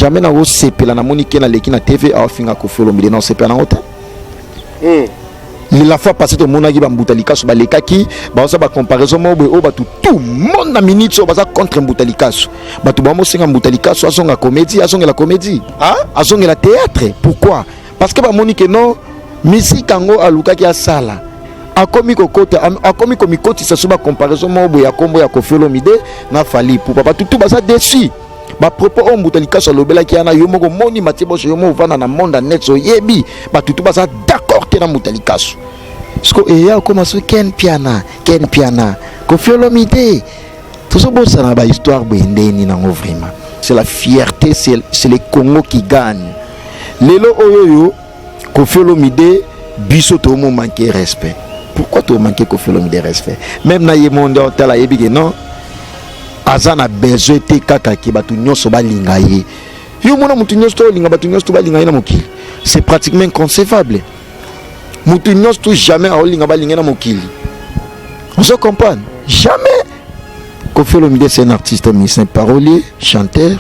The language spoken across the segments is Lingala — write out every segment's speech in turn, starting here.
jamais na sepela na monique na leki na TV a finga ko felo mi non sepela na hôtel. La fois passée to monaki ba mbutalika so ba lekaki ba osa ba comparaison mo o ba tout le monde na minute so ba za contre mbutalika so ba to ba mo singa mbutalika so azonga comédie azonga la comédie azonga la théâtre. Pourquoi? Parce que ba monique non musique ngo aluka ki asala akomi kokota akomi komikoti sa so ba comparaison mo ya kombo ya kofelo mide na fali pour papa tout ba za déçu. Ba propos on mbutalika so lobela ki ana yo moko moni matibo so yo mo vana na monde net so yebi ba tout ba za d'accord te na mbutalika so sko e ya koma so ken piana kofiolo mide tout ça bon ça na ba histoire bendeni na ngo vraiment c'est la fierté, c'est les Congo qui gagnent lelo oyoyo kofiolo mide biso to mo manquer respect. Pourquoi tu manquer kofiolo mide respect? Même na ye monde on tala yebi non azana besoin te kaka ki batu nyonso balinga ye yo mona mutu nyonso to linga batu nyonso to balinga ye na mokili. C'est pratiquement inconcevable. Mutu nyonso to jamais a linga balinga na mokili. On se comprend? Jamais. Kofi Olomide c'est un artiste musicien, parolier, chanteur,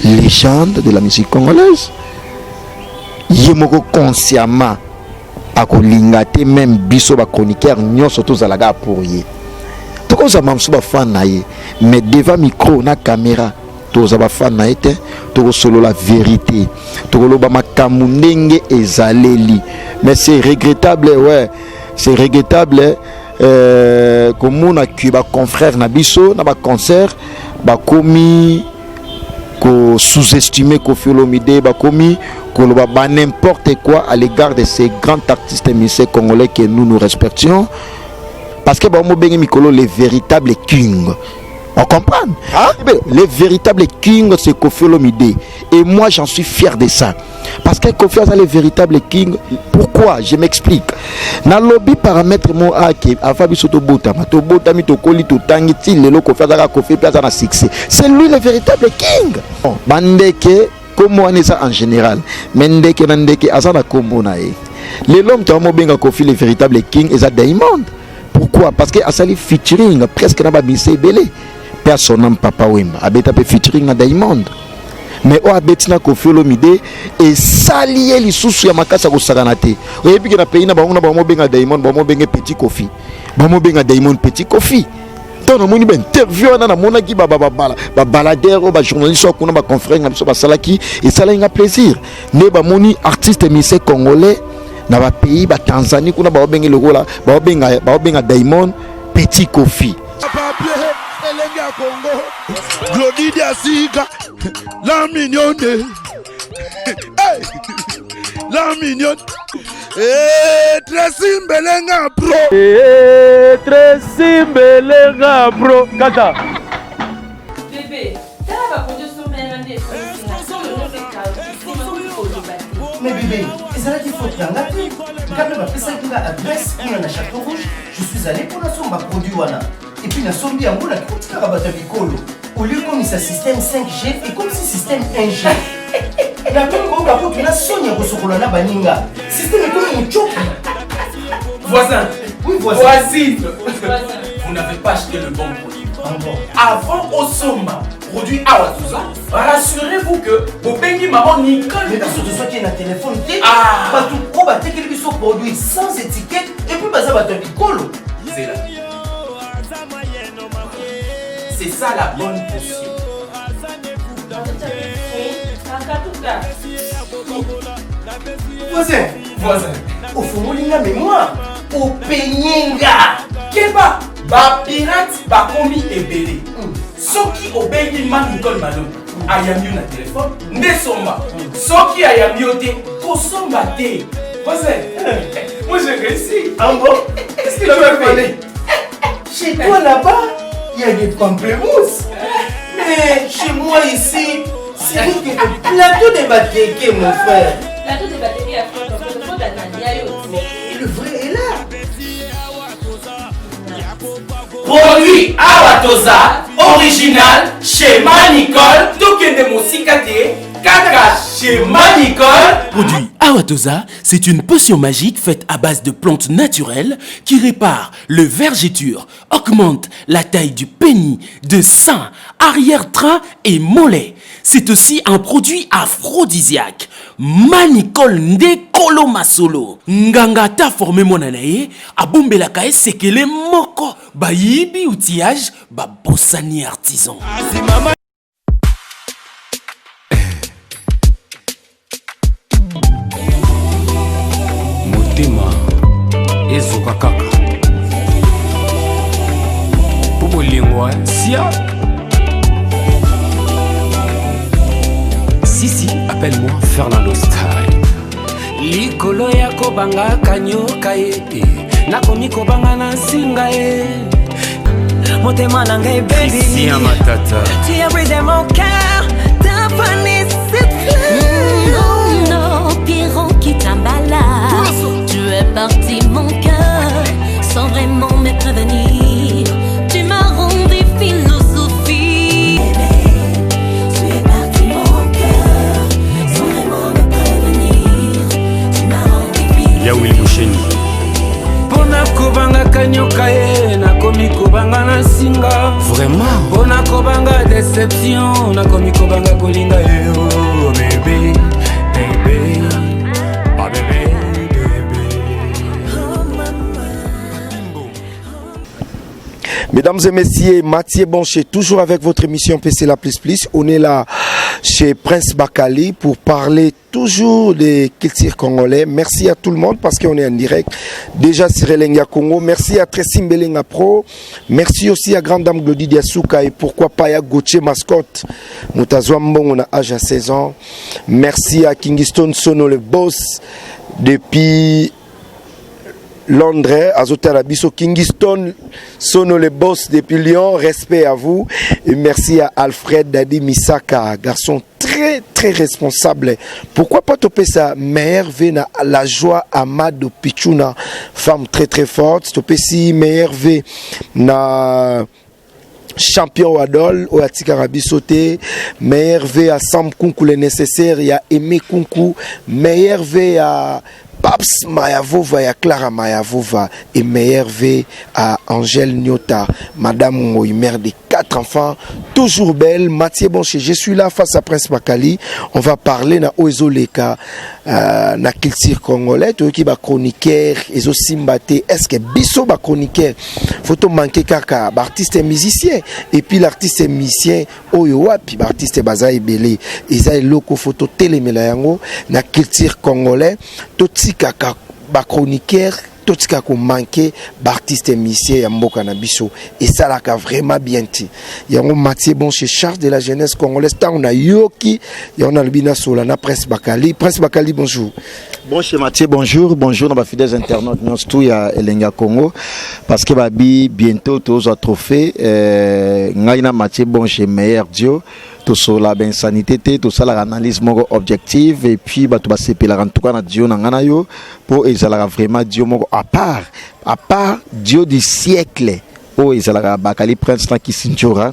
légende de la musique congolaise. Yemoko consciemment a kolinga te même biso ba chroniqueur nyonso to zalaga pour ye. Toko za mamsu ba fan na ye, mais devant micro na caméra to za ba fan na ete, toko solo la vérité. Toko lo ba makamu ndenge ezaleli. Mais c'est regrettable, ouais. C'est regrettable comme on a Cuba confrère na biso na ba concert ba komi ko sous-estimer Kofi Olomide ba komi ko lo ba n'importe quoi à l'égard de ces grands artistes musiciens congolais que nous respections parce que ba mo bengi mikolo les véritables kings. On comprend? Les véritables kings c'est Kofi Olomide et moi j'en suis fier de ça. Parce que Kofi a les véritables kings. Pourquoi? Je m'explique. Dans le lobby paramètre mo ake afabi soto botama to botami to koli to tangi ti lelo Kofi a Kofi plaza na succès. C'est lui le véritable king. Bon, bandeke comme on est ça en général. Mendeke nandeke azana kombo na e. Les l'homme to mo benga Kofi le véritable king est à Diamond. Pourquoi? Parce que asali featuring presque na ba bise belé. Personne papa wemba abeta pe featuring na Diamond. Mais o abetina Kofi Olomide et salié li susu ya makasa ko sakanate. Oyebi ke na pays na bango na bango benga Diamond, bango benga Petit Kofi. Bango benga Diamond Petit Kofi. Tono moni ben interview na mona ki ba baladeur o ba journaliste ko na ba confrère na biso ba salaki et ça la plaisir. Ne ba moni artiste musicien congolais na ba pays ba Tanzanie kuna ba benga le gola, ba benga Diamond Petit Kofi. Congo, Glody Diasiga, la mignonne, la mignonne, Tracy Mbelenga bro, Tracy Mbelenga bro, Kata. Bébé, t'as pas conduit sur Mélanie. Mais bébé, c'est là qu'il faut te regarder. Quand même, après ça, il a adresse pour la Château Rouge. Je suis allé pour la somme produit wana. Et puis la somme bien la toute la rabata bicolo. Au lieu comme ça système 5G et comme si système 1G. La même chose par que la sonia resokolana baninga. Système est comme un choc. Voisin. Oui, voisin. Voisine. Vous n'avez pas acheté le bon produit. Avant au Soma, produit Awatuza, rassurez-vous que vos pays maman Nicole. Mais parce que ce soit qui est un téléphone, ah, tout pro batte qu'il soit produit sans étiquette et puis bah ça va te bicolo. C'est là. C'est ça la bonne potion. Voisin. Voisin. Au fond, il y a mémoire. Au peigninga. Keba. Ba pirate ba komi ebele. Soki obengi man Nicole Malo. Ayamio na téléphone. Ndesomba. Soki ayamio te. Kosomba te. Voisin. Moi j'ai réussi. En bon. Qu'est-ce que tu as fait? Chez toi là-bas, il y a des pamplemousses. Mais chez moi ici, c'est juste que le plateau de Batéké, mon frère. Plateau de Batéké à France, mais le vrai est là. Produit Awatoza, original, chez Nicole, Tokende Mosikate, Kaka chez Nicole. Produit Awatoza, c'est une potion magique faite à base de plantes naturelles qui répare le vergeture, augmente la taille du pénis, de sein, arrière-train et mollet. c'est aussi un produit aphrodisiaque. Manicol nde kolo masolo. Nganga ta formé monanaye, abombelaka esekele moko. Bayibi outillage, babosani artisan. Motema ezoka kaka. Pobolingwa sia. Si, appelle-moi Fernando Style. Likolo ya kobanga kanyoka ye. Nakomi kobanga na singa ye. Motema nanga baby. Si matata. Tu as brisé mon cœur. T'as fané cette fleur. Non, Pierrot qui t'emballa. Tu es parti mon cœur. Sans vraiment me prévenir. Tu m'as rendu philosophie. Yaoui Moucheni. Pona kobanga kanyoka ye, nakomi kobanga na singa. Vraiment? Pona kobanga déception, nakomi kobanga kolinga ye. Oh bébé, bébé, ah bébé, bébé. Mesdames et messieurs, Mathieu Boncher, toujours avec votre émission PC La Plus Plus. On est là chez Prince Bakali pour parler toujours des cultures congolais. Merci à tout le monde parce qu'on est en direct. Déjà sur Elenga Congo. Merci à Tracy Mbelenga Pro. Merci aussi à Grande Dame Glody Diasuka et pourquoi pas à Gauthier Mascotte. Moutazouambon, on a âge à 16 ans. Merci à Kingston Sono, le boss depuis Londres, Azota Rabiso, Kingston, Sono le boss depuis Lyon, respect à vous. Et merci à Alfred Dadi Misaka, garçon très très responsable. Pourquoi pas topper sa mère vena la joie Amado Pichuna, femme très très forte. Topper si mère v na champion Wadol, Oatika Rabisote, meilleur v à Sam Kunku le nécessaire, il y a Aimé Kunku, meilleur v à Paps Mayavova, ya Clara Mayavova et meilleur V à Angèle Nyota, Madame Ngoy, mère de 4 enfants, toujours belle. Mathieu Boncher, je suis là face à Prince Bakali. On va parler na Oezoleka, na culture congolaise, qui va chroniqueur, Ezo Simbate. Est-ce que Bisso va chroniqueur? Faut manquer kaka, artiste et musicien. Et puis l'artiste et musicien, Oyoa, puis l'artiste Bazaï Belé. Ils ont loko photo télémela yango, na culture congolaise. Toti kaka ba chroniqueur tout ce qui a manqué d'artistes et musiciens à Mboka Nabiso et ça l'a vraiment bien dit. Il y a un Mathieu Boncher charge de la jeunesse congolaise. On a Yoki, il y a un Albina Solana, Prince Bakali. Prince Bakali, bonjour. Bonjour Mathieu, bonjour. Bonjour nos fidèles internautes. Nous sommes tous à Elenga Congo parce que bientôt tous les trophées. Ngaina Mathieu Boncher meilleur Dieu. Tout ça la ben sanité, tout ça l'analyse objective et puis bah tout va se péler en tout cas na Dieu nangana yo pour ezala vraiment Dieu à part Dieu du siècle. Oh ezala Bakali Prince là qui s'injura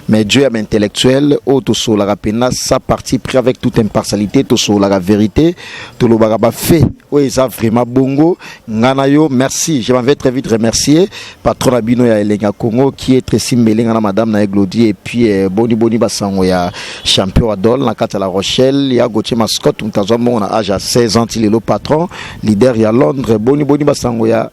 mais Dieu est intellectuel oh tout ça la pena sa partie pris avec toute impartialité tout ça la vérité tout le bagaba fait oh ezala vraiment bongo ngana yo merci je m'en vais très vite remercier patron Abino ya Elenga Congo qui est très simbelé ngana madame na Glody et puis boni basango ya champion Adol na kata la Rochelle ya Gauthier Mascotte mtazo mon âge à 16 ans il est le patron leader ya Londres boni basango ya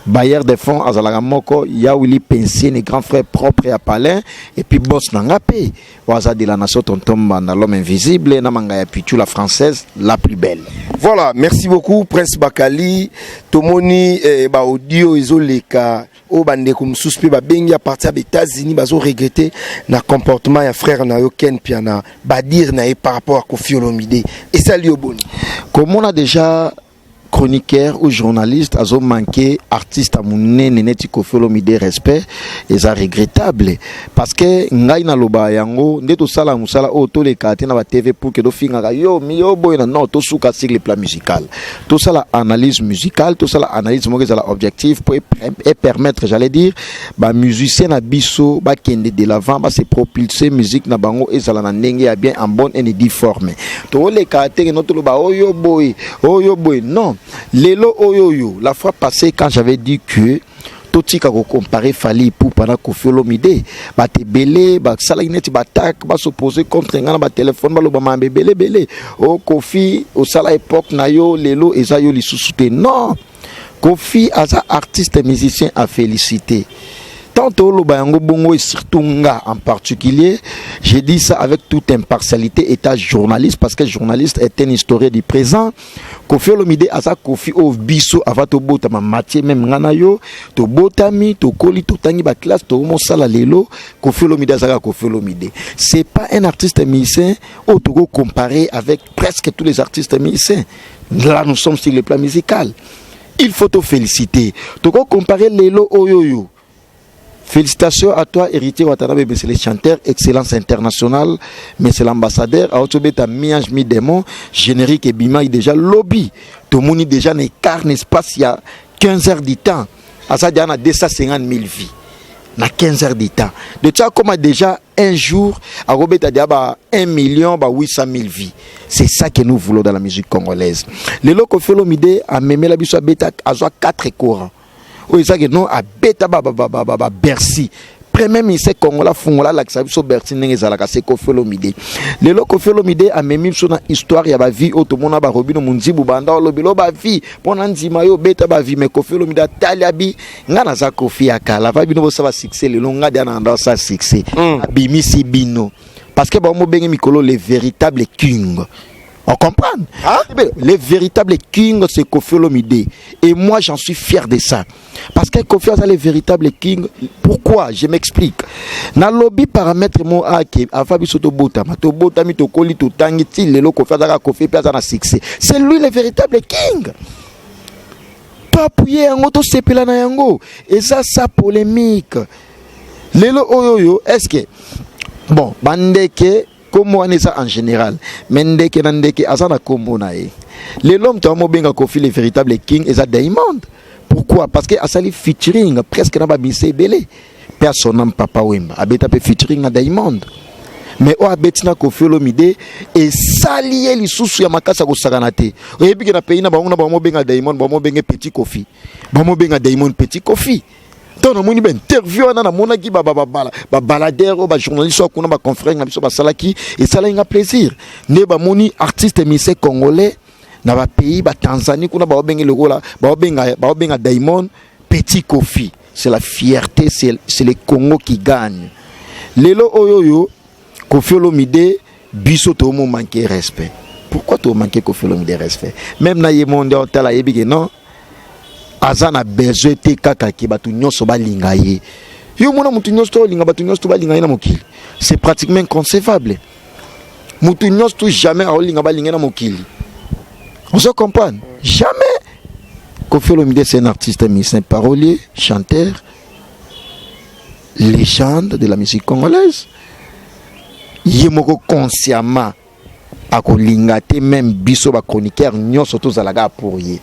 Bayer de fonds à Zalagamoko, Yaouli Pensine, grand frère propre à Palin, et puis boss Nangapé, Waza de la nation Tontomba, l'homme invisible, Namanga Pichu, la française, la plus belle. Voilà, merci beaucoup, Prince Bakali, Tomoni, audio, Izoleka, au bande comme suspect, bengi à partir des États-Unis, bazo regretter na comportement ya frère na Ken Piana, badir na par rapport à Kofi Olomide, et ça lui au bon. Comme on a déjà chroniqueur ou journaliste a manqué artiste à mon neneti Kofi Olomide respect et ça regrettable parce que ngai na loba yango ndeto sala musala o to le kati na ba TV pour que do finga yo mi yo boy na non to suka sur le plan musical tout ça la analyse musicale tout ça la analyse mo la objectif pour et permettre j'allais dire ba musicien na biso ba kende de l'avant ba se propulser musique na bango et ça la ndenge ya bien en bonne et due forme to le kati no to loba oyo boy non. Lelo Oyoyo, la fois passée quand j'avais dit que totika ko comparer Fally Ipupa na Koffi Olomide ba te belé ba sala ineti ba tak ba s'opposer contre ngana ba téléphone ba lo ba mambe belé o Koffi o sala époque na yo lelo eza yo lisusu te. Non, Koffi aza artiste musicien à féliciter. Tantôt le bayango bongo et surtout nga en particulier, j'ai dit ça avec toute impartialité état journaliste parce que journaliste est un historien du présent. Koffi Olomide asa Koffi o biso ava to bota ma matière même ngana yo to botami to koli to tangi ba classe to mo sala lelo Koffi Olomide asa Koffi Olomide. C'est pas un artiste musicien au to comparer avec presque tous les artistes musiciens. Là nous sommes sur le plan musical. Il faut te féliciter. To comparer lelo oyoyo. Félicitations à toi, héritier Watanabe, c'est le chanteur, excellence internationale, mais c'est l'ambassadeur. À Otobeta, Mianj Midemon, générique et Bima, il déjà lobby. Tout le monde déjà n'est car n'espace il y a 15 heures du temps. À ça, il y a 250 000 vies. Na 15 heures du temps. De ça, comme déjà un jour, à Robeta, il y a 1 million 800 000 vies. C'est ça que nous voulons dans la musique congolaise. Le loco Olomide a même la biso beta à 4 courants. Oui, ça que non à beta Bercy. Premier ministre Congola Fungola la Xaviso Bercy n'engezalaka c'est Koffi Olomide. Le lo Koffi Olomide a même sur na histoire ya ba vie automona ba Robino Munzibu banda lobilo ba vie pona nzima yo beta ba vie mais Koffi Olomide taliabi ngana za Koffi akala va bino bosa ba succès le longa dia na sa succès. Abimisi bino parce que ba mo bengi mikolo les véritables kings. On comprend hein? Les véritables kings, c'est Koffi Olomide. Et moi, j'en suis fier de ça. Parce que Koffi a les véritables kings. Pourquoi? Je m'explique. Na lobby paramètre mo ake afabi soto botama to botami to koli to tangi ti lelo Koffi a Koffi pe na succès. C'est lui le véritable king. Pas appuyer yango to sepela na yango. Et ça polémique. Lelo oyoyo, est-ce que bon, bandeke comme on est ça en général, mendeke nandeke azana kombo nae. Les l'homme to mo benga Koffi le véritable king et ça Diamond. Pourquoi? Parce que asali featuring presque na ba bise belé. Personne n'aime Papa Wemba. Abeta pe featuring na Diamond. Mais o abetina Koffi Olomide et salié li susu ya makasa ko saganate. Oyebi ke na pays na ba mo benga Diamond, ba mo benga Petit Koffi. Ba mo benga Diamond Petit Koffi. Tant on a interview na mona ki ba baladeur ba journaliste ko na ba confrère na biso ba salaki et ça là plaisir ne ba moni artiste musicien congolais na ba pays ba Tanzanie ko na ba benga lokola ba benga Diamond Petit Koffi. C'est la fierté, c'est le Congo qui gagne. Lelo oyoyo Koffi Olomide biso to mo manquer respect. Pourquoi to manquer Koffi Olomide respect? Même na yemonde on tala yebi non azana besoin te kaka ki batu nyonso balinga ye. Yo mona mutu nyonso to linga batu nyonso to balinga ye na mokili. C'est pratiquement inconcevable. Mutu nyonso to jamais a linga balinga na mokili. On se comprend? Jamais. Koffi Olomide c'est un artiste musicien, parolier, chanteur, légende de la musique congolaise. Yemoko consciemment a kolinga te même biso ba chroniqueur nyonso to zalaga pour ye.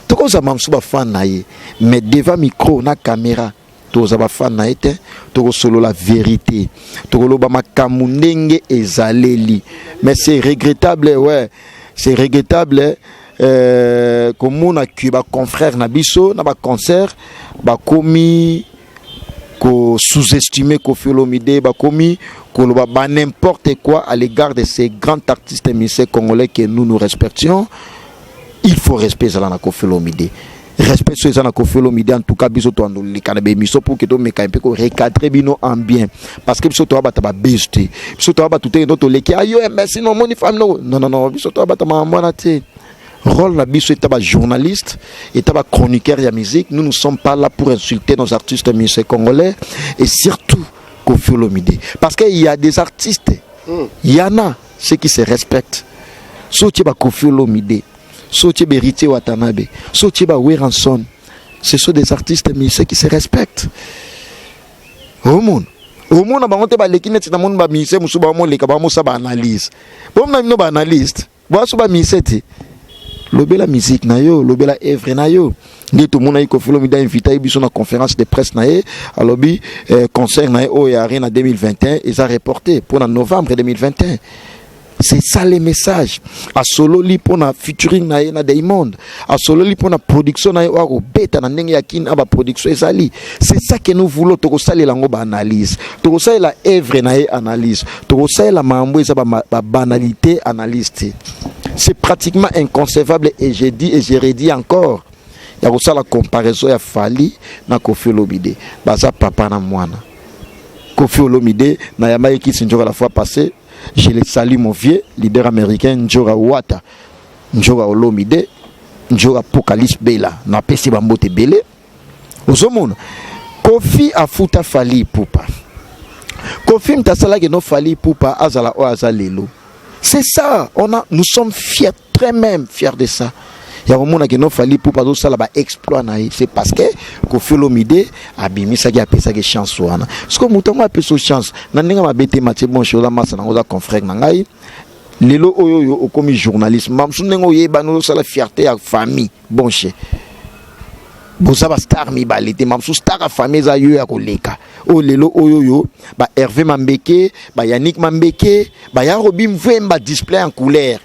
Toko za mamsuba fan na ye mais devant micro na caméra to za ba fan na ete toko solo la vérité toko loba makambu ndenge ezaleli mais c'est regrettable ouais c'est regrettable comme on a ba confrère na biso na ba concert ba komi ko sous-estimer Koffi Olomide ba komi ko loba ba n'importe quoi à l'égard de ces grands artistes musiciens congolais que nous respections. Il faut respect ça na Koffi Olomide. Respect ça na Koffi Olomide en tout cas biso to ando likanabe miso pour que to meka un peu ko recadrer bino en bien parce que biso to abata ba beste biso to abata tout to leki ayo merci non moni femme non biso to abata ma mwana te rôle la biso est ba journaliste et ba chroniqueur de musique. Nous ne sommes pas là pour insulter nos artistes musiciens congolais et surtout Koffi Olomide parce qu'il y a des artistes il y en a ceux qui se respectent soutien ba Koffi Olomide Sotié Héritier Watanabe, Sotié Weranson, ce sont des artistes musiciens qui se respectent. Au monde a bangote ba lekine tina monde ba musicien musu ba mo leka ba mo sa ba analyse. Bon na no ba analyste. Bo so ba musicien. Lobela musique na yo, lobela œuvre na yo. Ndi tout monde Koffi Olomide invité biso na conférence de presse na ye, alobi concert na o ya en 2021 et ça reporté pour en novembre 2021. C'est ça les messages. À solo li pour na featuring na Diamond. À solo li pour na production na yo beta na ndenge yakine aba production ezali. C'est ça que nous voulons to sali la ngoba analyse. To sali la œuvre na analyse. To sali la mambo eza ba banalité analyse. C'est pratiquement inconcevable et j'ai dit et j'ai redit encore. Ya ko sala comparaison ya Fally na Koffi Olomide. Baza papa na mwana. Koffi Olomide na Yamaï qui s'injure la fois passée. Je le salue mon vieux leader américain Njora Wata, Njora Olomide, Njora Apocalypse Bela, na pesi bambote belé. Ozomona Koffi afuta Fally Ipupa. Koffi mtasala ke no Fally Ipupa azala o azalelo. C'est ça, nous sommes fiers, très même fiers de ça. Il y a un moment qui n'a fallu pour pas ça là exploit c'est parce que Koffi Olomide a bimi ça qui a payé ça qui chance wana ce que mouton a payé sa chance na ninga ma bête match bon chez la masse na oza confrère na ngai lelo oyo comme journaliste mam sunengo yeba no ça la fierté à famille bon chez boza ba star mi balité mam sou star a famille za yo ya koleka o lelo oyo ba Hervé Mambeke ba Yannick Mambeke ba ya Robin Mvemba display en couleur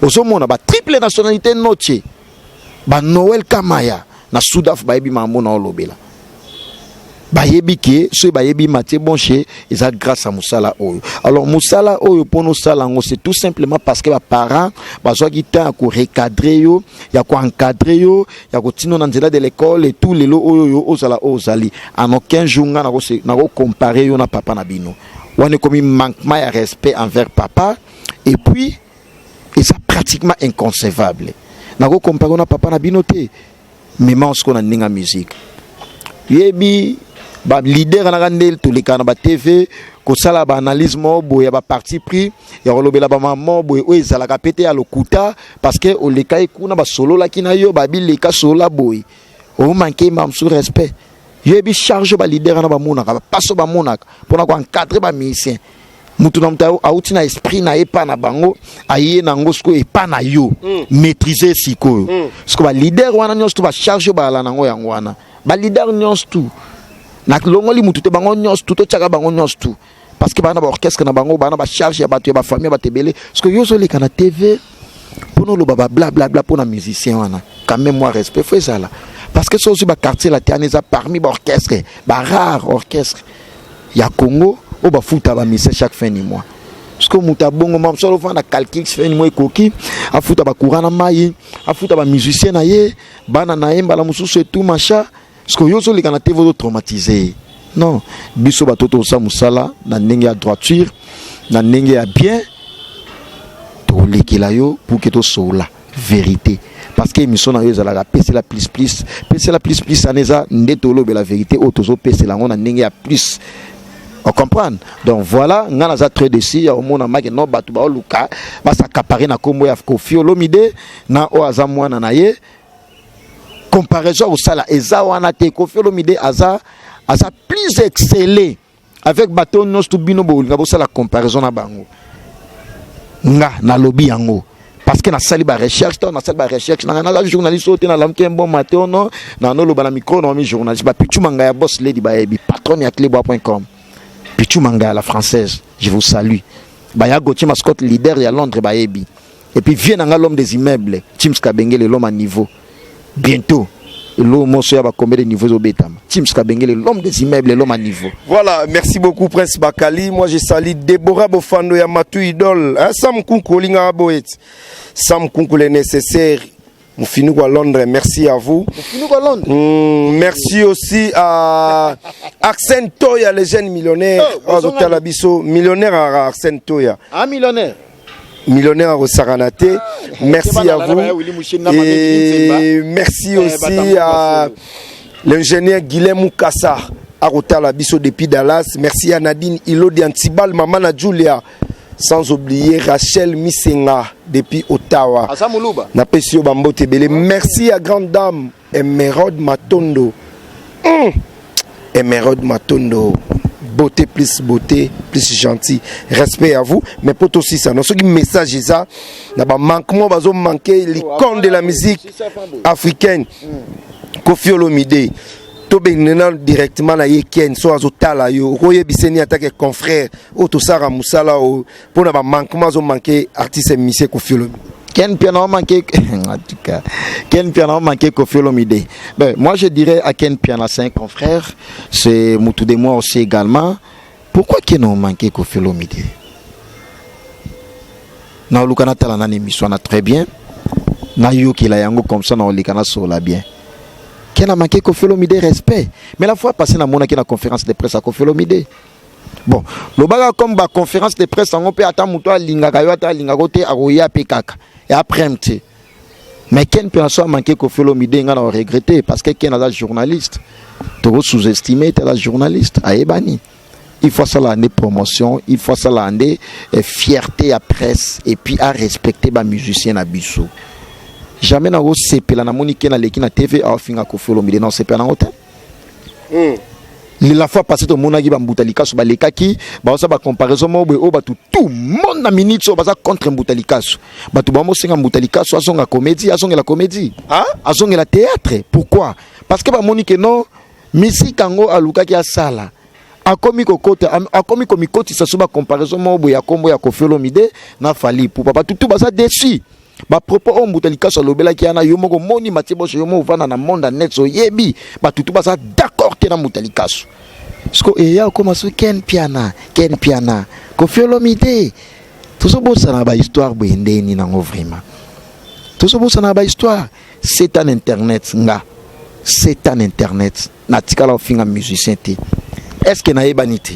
ozomona ba triple nationalité noche ba Noël Kamaya na Soudaf ba yebi mambo na olobela ba yebi ke so ba yebi Mathieu Bonche eza grâce à Moussala oyo. Alors Moussala oyo pour nous salango c'est tout simplement parce que ba parents ba zo ki temps ko recadrer yo ya ko encadrer yo ya ko tino na nzela de l'école et tout lelo oyo ozala ozali en aucun jour na ko comparer yo na papa na bino wane comme manquement de respect envers papa et puis et c'est pratiquement inconcevable. Nako comparer na papa na binoté mais ce qu'on a ninga musique. Yebi ba leader na randel tous les canaux ba TV ko sala ba analyse mo boya ba parti pris ya rolobela ba maman boy o ezala ka pété à lokuta parce que o leka ikuna ba solo la kina yo ba bileka solo boy o manquer mam sous respect. Yebi charge ba leader na ba monaka ba passo ba monaka pour na ko encadrer ba musicien. Mutu na mtao auti na esprit na epa na bango aye na ngosko epa na yo maîtriser siko parce que ba leader wana nyos tu ba charge ba la nango yango wana ba leader nyos tu na longoli mutu te bango nyos tu to chaka bango nyos tu parce que bana ba orchestre na bango bana ba charge ya bato ya ba famille ba tebele parce que yo zo leka na TV pour nous le baba bla bla bla pour na musicien wana quand même moi respect fait ça là parce que so ba quartier la tianeza parmi ba orchestre ba rare orchestre ya Congo o ba futa ba mise chaque fin du mois parce que muta bongo mam solo fa na calcul fin du mois koki a futa ba courant mai a futa ba musicien na ye bana na yemba la mususu et tout machin parce que yo so le kana tevo traumatisé non biso ba toto sa musala na ndenge ya droiture na ndenge ya bien to lekela yo pour que to sola vérité parce que émission na yo ezala pese la plus aneza ndetolo be la vérité otozo pese la ngona ndenge ya plus. On comprend. Donc voilà, on a très décis au monde a no batu ba luka ba s'accaparer na kombo ya Koffi Olomide na o azamwa na naye comparaison au sala eza wana te Koffi Olomide aza plus excellé avec bateau nos to bino bo nga bo sala comparaison na bango nga na lobby yango parce que na sali ba recherche na journaliste ote na lamke bon matin non na no lo ba na micro no mi journaliste ba pichu manga ya boss lady ba ebi patron ya clebois.com Pichu Manga, la française, je vous salue. Baya Gauthier mascotte leader à Londres, Bayebi. Et puis vient l'homme des immeubles, Tims Kabengele, l'homme à niveau. Bientôt, l'homme va combien de niveaux au Bétam. Tims Kabengele, l'homme des immeubles, l'homme à niveau. Voilà, merci beaucoup Prince Bakali. Moi je salue Déborah Bofando Yamatou Idol. Sam Kunku Linga Boet. Sam Kunku les nécessaires. Nous finissons à Londres, merci à vous. Merci aussi à Arsène Toya, les jeunes millionnaires. Millionnaire à Arsène Toya. Ah, millionnaire. Millionnaire à Saranate. Merci à vous. Et merci aussi à l'ingénieur Guilhem Moukassa à Rotalabiso depuis Dallas. Merci à Nadine Ilodi Antibal, maman à Julia. Sans oublier Rachel Misenga depuis Ottawa. Merci à grande dame Emeraude Matondo. Emeraude Matondo. Beauté, plus gentil. Respect à vous. Mais pour aussi ça, notre message est ça. Manquement, manquer l'icône de la musique africaine. Koffi Olomide. to benina directement na ye ken so azotala yo koye biseni attaque confrère o to sara musala o pona ba manquement zo manquer artiste musicien Koffi Olomide. Ken Piana manqué en tout cas. Ken Piana manqué Koffi Olomide. Ben moi je dirais à Ken Piana c'est un confrère, c'est Moutou de moi aussi également. Pourquoi Ken a manqué Koffi Olomide? Na lukana tala na émission na très bien. Na yo ki la yango comme ça na likana sur la bien. Ken a manqué Koffi Olomide respect. Mais la fois passée na mona ki na conférence de presse à Koffi Olomide. Bon, le baga comme ba conférence de presse on peut attendre muto linga kayo ata linga kote aroya pekaka. Et après m'te. Mais Ken peut en manquer Koffi Olomide nga na regretter parce que Ken est journaliste. To sous-estimer la journaliste à Ebani. Il faut ça l'année promotion, il faut ça l'année fierté à presse et puis à respecter les musiciens à Bissou. Jamais na CP la monique na leki na TV a finga Koffi Olomide non CP na hôtel. La fois passée to mona gi ba mbutalika so ba lekaki ba osa ba comparaison mo o ba tout monde na minute so ba za contre mbutalika so. Ba to ba mo singa mbutalika so azonga comédie, azonga la comédie. Hein? Azonga la théâtre. Pourquoi? Parce que ba monique non musique ngo aluka ki asala. Akomi komikoti sa suba comparaison mo ya kombo ya Koffi Olomide na fali pour papa tout ba ça déçu. Ba propos on butalika so lobela ki ana yo moko moni matibo so yo mo vana na monde net so yebi ba tout ba ça d'accord ke na butalika so. Sko e ya koma so Ken Piana Koffi Olomide. Tout ça bossa na ba histoire bendeni na ngo vraiment. Tout ça bossa na ba histoire c'est un internet nga. C'est un internet na tikala finga musicien te. Est-ce que na ebanité?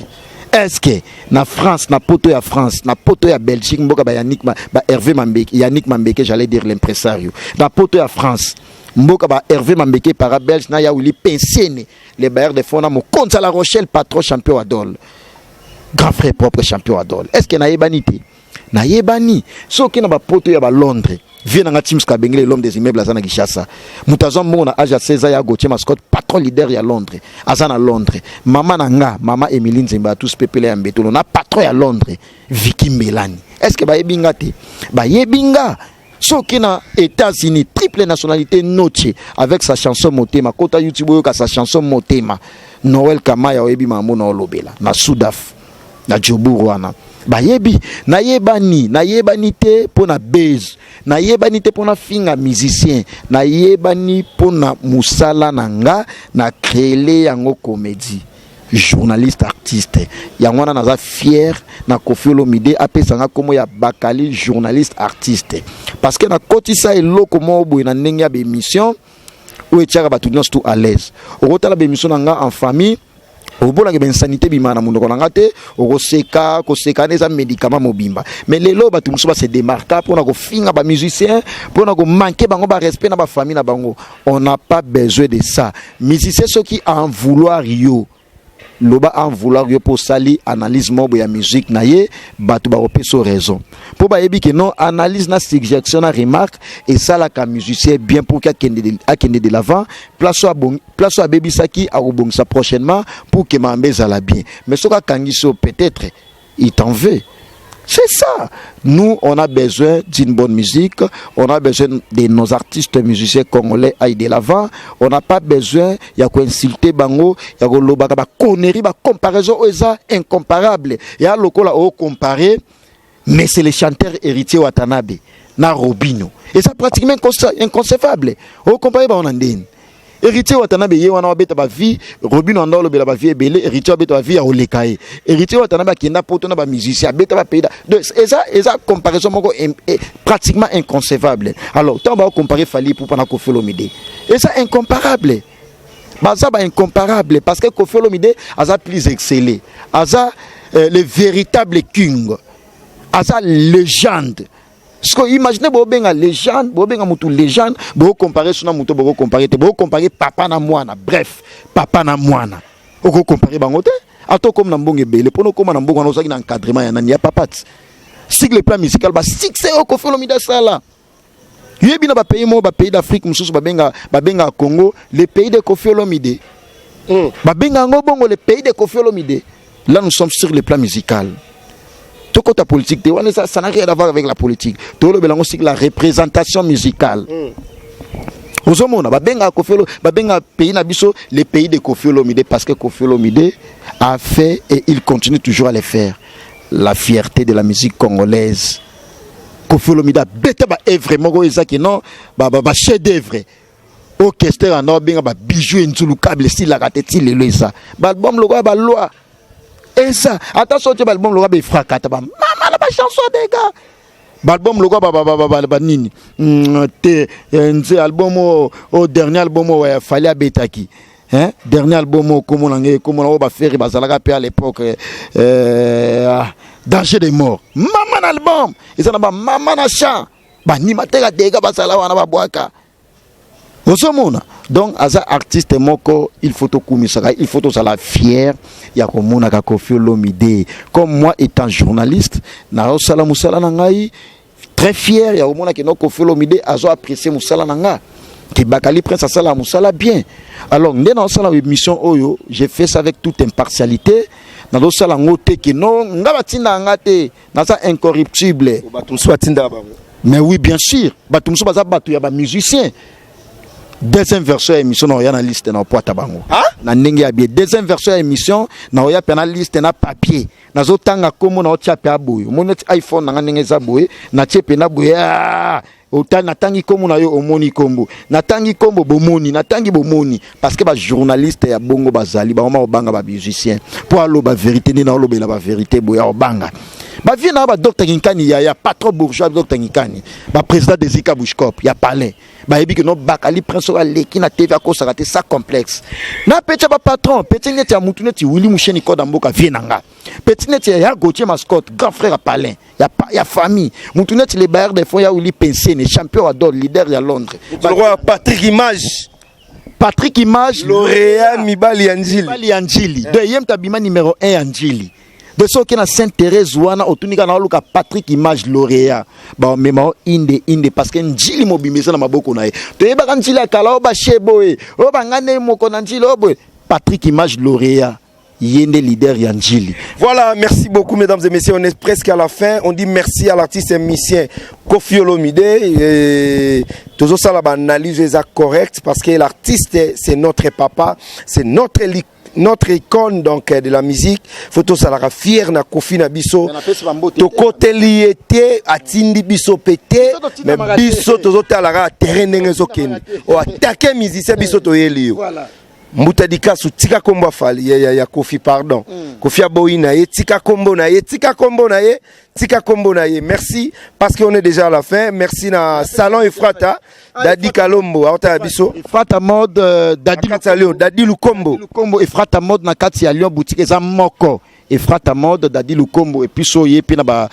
Est-ce que na France, na poto ya France, na poto ya Belgique, mboka ba Yannick ba Hervé Mambeke, Yannick Mambeke, j'allais dire l'impresario. Na poto ya France, mboka ba Hervé Mambeke para Belge na ya Willy Pensiene, les bailleurs de fonds na mo compte à La Rochelle, patron champion Adol. Grand frère propre champion Adol. Est-ce que na ebanité? Na yebani. So ki na ba poto ya ba Londres. Vient dans Teams Kabengele, l'homme des immeubles à Zana Gishasa. Moutazon Mona, Aja César ya Gauthier Mascot, patron leader à Londres. Azana Londres. Maman Nanga, maman Emeline Zemba, tous pepele à Mbetolo. Na patron à Londres. Vicky Melani. Est-ce que ba yebinga te? Ba yebinga. So qui na États-Unis, triple nationalité Noche, avec sa chanson Motema. Kota YouTube yoka sa chanson Motema. Noël Kamaya oyebi mamona olobela. Na Soudaf. Na Djobourwana. Bayebi na yebani te pona base na yebani te pona finga musicien na yebani pona musala nanga na créer yango comédie journaliste artiste yango na naza fier na Koffi Olomide apesanga komo ya bakali journaliste artiste parce que na kotisa eloko mo boy na ndenge ya émission ou etiaka batu nyonso tout à l'aise okotala ba émission nanga en famille obola ke ben sanité bimana mundo konanga te okoseka neza médicament mobimba mais lelo batu musuba se démarquer pour na ko finga ba musicien pour na ko manquer bango ba respect na ba famille na bango on n'a pas besoin de ça musicien ceux qui en vouloir yo loba en vouloir yo pour sali analyse mobo ya musique na ye batu ba opeso raison pour ba yebi que non analyse na suggestion na remarque et ça la ka musicien bien pour qu'il kende de l'avant place à baby saki a rebongisa prochainement pour que mambeza la bien mais soka kangiso peut-être il t'en veut. C'est ça. Nous, on a besoin d'une bonne musique. On a besoin de nos artistes musiciens congolais aillent de l'avant. On n'a pas besoin, il y a quoi insulter bango, il y a quoi l'obaka, connerie, comparaison, c'est incomparable. Il y a l'oko là, comparé, mais c'est les chanteurs héritiers Watanabe, na Robino. Et ça pratiquement inconcevable. Au comparé, on en dit. Héritier Watanabe ye wana obeta ba vie Robino ndolo bela ba vie ebele héritier obeta ba vie ya olekae héritier Watanabe qui na poto na ba musicien abeta ba pays et ça comparaison moko pratiquement inconcevable alors tant ba comparer Fally pour pana Koffi Olomide et ça incomparable ça ba incomparable parce que Koffi Olomide a plus excellé a le véritable king a légende. Parce que imaginez bobenga légende, bobenga mutu légende, bo comparer suna mutu bo comparer te, bo comparer papa na mwana, bref, papa na mwana. Oko comparer bango te, ato comme na mbonge bele, pono comme na mbongo na osaki na encadrement ya nani ya papat. Sig le plan musical ba succès au Koffi Olomide sala. Yebi na ba pays d'Afrique mususu babenga Congo, les pays de Koffi Olomide. Babenga ngo bongo les pays de Koffi Olomide. Là nous sommes sur le plan musical. Tout côté politique, ça n'a rien à voir avec la politique. Tout le bélango c'est la représentation musicale. ozomona babenga Koffi Olomide babenga pays na biso les pays de Koffi Olomide parce que Koffi Olomide a fait et il continue toujours à le faire la fierté de la musique congolaise. Koffi Olomide a bêta ba œuvre moko ezaki non ba chef d'œuvre orchestre en benga ba bijou nzulukable style la kateti lelo eza ba album logo ba loi et ça attention tu ba album logo ba frakata ba mama la ba chanson des gars ba album logo ba nini te nze album au dernier album wa fallait abetaki hein dernier album comme on ba faire bazalaka pe à l'époque danger des morts mama album et ça na ba mama na chant ba nimateka dega bazala wana ba boaka osomona donc aza artiste moko il faut tokumisaka il faut tosala fier ya komona ka Koffi Olomide comme moi étant journaliste na osala musala na ngai très fier ya komona ke no Koffi Olomide azo apprécier musala na nga ki bakali prince asala musala bien alors ndé na osala émission oyo j'ai fait ça avec toute impartialité na osala ngote ke no nga batinda ngate na ça incorruptible batumso batinda bango mais oui bien sûr batumso baza batu ya ba musicien. Deuxième version émission na oya na liste na poata bango na ndenge ya bien deuxième version émission na oya pe na liste na papier nazo tanga komo na otia pe aboyo moni iPhone na ndenge za boye na tie pe na boye ota na tangi komo na yo omoni kombo na tangi kombo bomoni na tangi bomoni parce que ba journaliste ya bongo bazali ba obanga ba musicien pour alo ba vérité ni na olo ba vérité boya obanga ba vie na ba docteur Nkinkani ya patron bourgeois docteur Nkinkani ba président de Zika Bushkop ya palais ba ebi que no bakali prince wa leki na TV ko sarate ça complexe na pecha ba patron petit net ya mutu net Willy Musheni Koda Mboka vie nanga petit net ya Gauthier Mascotte grand frère à palais ya famille mutu net les bailleurs des fonds ya Willy Pensene champion adore leader ya Londres Patrick Image lauréat Mibali Anjili deuxième tabima numéro 1 Anjili de ceux qui na Sainte-Thérèse wana otunika na luka Patrick Image lauréat ba mema inde parce que Njili mobimisa na maboko na ye to yeba kan Njili akala ba sheboe o bangane moko na Njili obo Patrick Image lauréat yende leader ya Njili. Voilà, merci beaucoup mesdames et messieurs, on est presque à la fin. On dit merci à l'artiste et musicien Koffi Olomide et toujours ça la analyse est correcte parce que l'artiste c'est notre papa, c'est notre icône donc de la musique. Photo ça la fier na Koffi na biso to côté lié atindi biso pété mais biso toujours la terrain ngezo ken o attaquer musicien biso to yelio. Voilà. Moutadika sou tika kombo fali ya Koffi pardon Koffi aboyi na ye tika kombo na ye merci parce qu'on est déjà à la fin. Merci na salon Efrata Dadi Kalombo ata biso Efrata mode Dadi Lukombo Efrata mode na kati ya Lyon boutique za moko Efrata mode Dadi Lukombo et puis soye puis na ba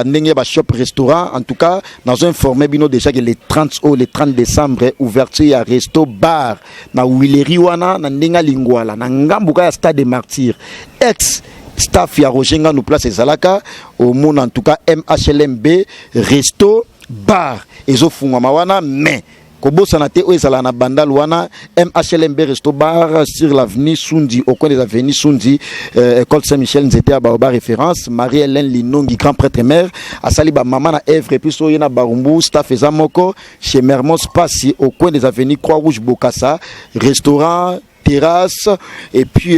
ndenge ba shop restaurant en tout cas nous informé bino déjà que le 30 décembre ouverture ya resto bar na Willery wana na ndenga lingwala na ngambuka ya Stade des Martyrs ex staff ya Rogenga nous place ezalaka au monde en tout cas MHLMB resto bar ezofunga mawana mais Kobosa na te oezala na bandal wana MHLMB resto bar sur l'avenue Sundi au coin des avenues Sundi école Saint-Michel nzete à Baoba référence Marie-Hélène Linongi grand prêtre mère asali ba maman na Èvre et puis so yena Barumbu staff ezamoko chez Mermos Passy au coin des avenues Croix-Rouge Bokassa restaurant terrasse et puis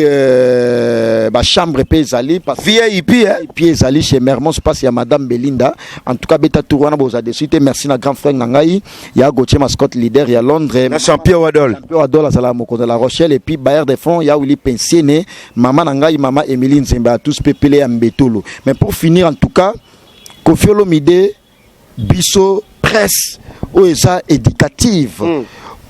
chambre pezali VIP puis ezali chez Mermons passe ya madame Belinda en tout cas beta tourana boza de suite merci na grand frère nangai ya Gauthier Mascotte leader ya Londres na champion Wadol à Moko de la Rochelle et puis bailleur de fonds ya Willy Pensene maman nangai maman Emeline Nzemba tous pepele ya Mbetolo mais pour finir en tout cas Koffi Olomide biso presse ou esa éducative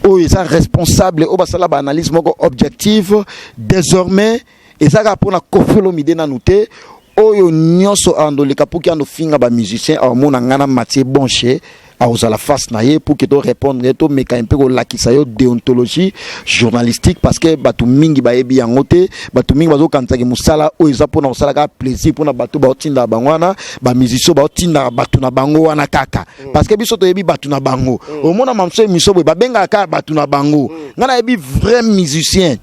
où ils sont responsables au basala ba analyse moko objective désormais ezaka pona Koffi Olomide na nuté oyo nyonso andoleka pour qu'il no finga ba musicien a mona ngana Mathieu Bonche a osala face na ye pour que to répondre to meka un peu ko lakisa yo déontologie journalistique parce que batu mingi ba yebi yangote batu mingi bazo kantaki musala o eza pona osala ka plaisir pona batu ba otinda bangwana ba musicien ba otinda batu na bango wana kaka parce que biso to yebi batu na bango au mona mamso miso ba benga ka batu na bango ngana yebi vrai musicien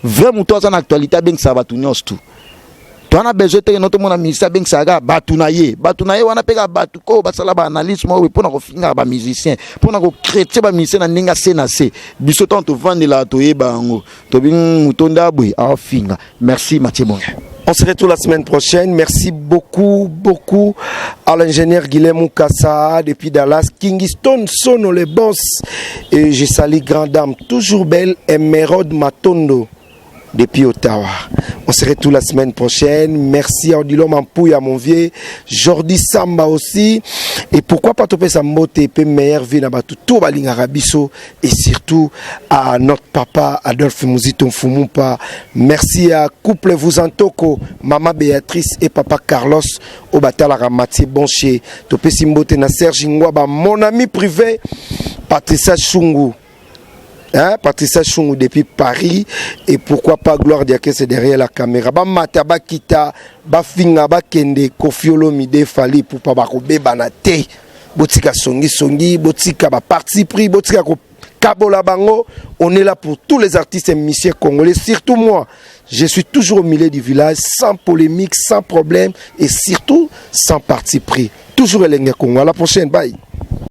vrai muto za na actualité beng sa batu nyos tout Tu as besoin de notre monde ministère ben saga batunaye wana peka batu ko basala ba analyse mo pour na ko finga ba musicien pour na ko créer ba musicien na ninga senase biso tant to vendre la to yeba ngo to bin mutonda bwe a finga. Merci Mathieu Bonga. On se retrouve la semaine prochaine. Merci beaucoup à l'ingénieur Guilhem Kassa depuis Dallas, Kingston Sono les boss, et je salue grande dame toujours belle Emerald Matondo depuis Ottawa. On se retrouve la semaine prochaine. Merci à Odilo Mampouya, mon vieux, Jordi Samba aussi. Et pourquoi pas topé sa motte et meilleure vie dans tout Baling Arabiso, et surtout à notre papa Adolphe Mouzito Mfumumpa. Merci à couple vous en toko, maman Béatrice et papa Carlos au Batala Ramati Bonché. Topé Simbote na Serge Ngwaba, mon ami privé Patricia Chungu. Hein, Patricia Chungu depuis Paris, et pourquoi pas Gloire Diaké c'est derrière la caméra. Ba mata ba kita ba finga ba kende Kofiolo Mide Fali pour pas ba ko bebanate. Botika songi botika ba parti pris botika ko kabola bango. On est là pour tous les artistes et musiciens congolais, surtout moi. Je suis toujours au milieu du village, sans polémique, sans problème, et surtout sans parti pris. Toujours Elenge Congo. À la prochaine, bye.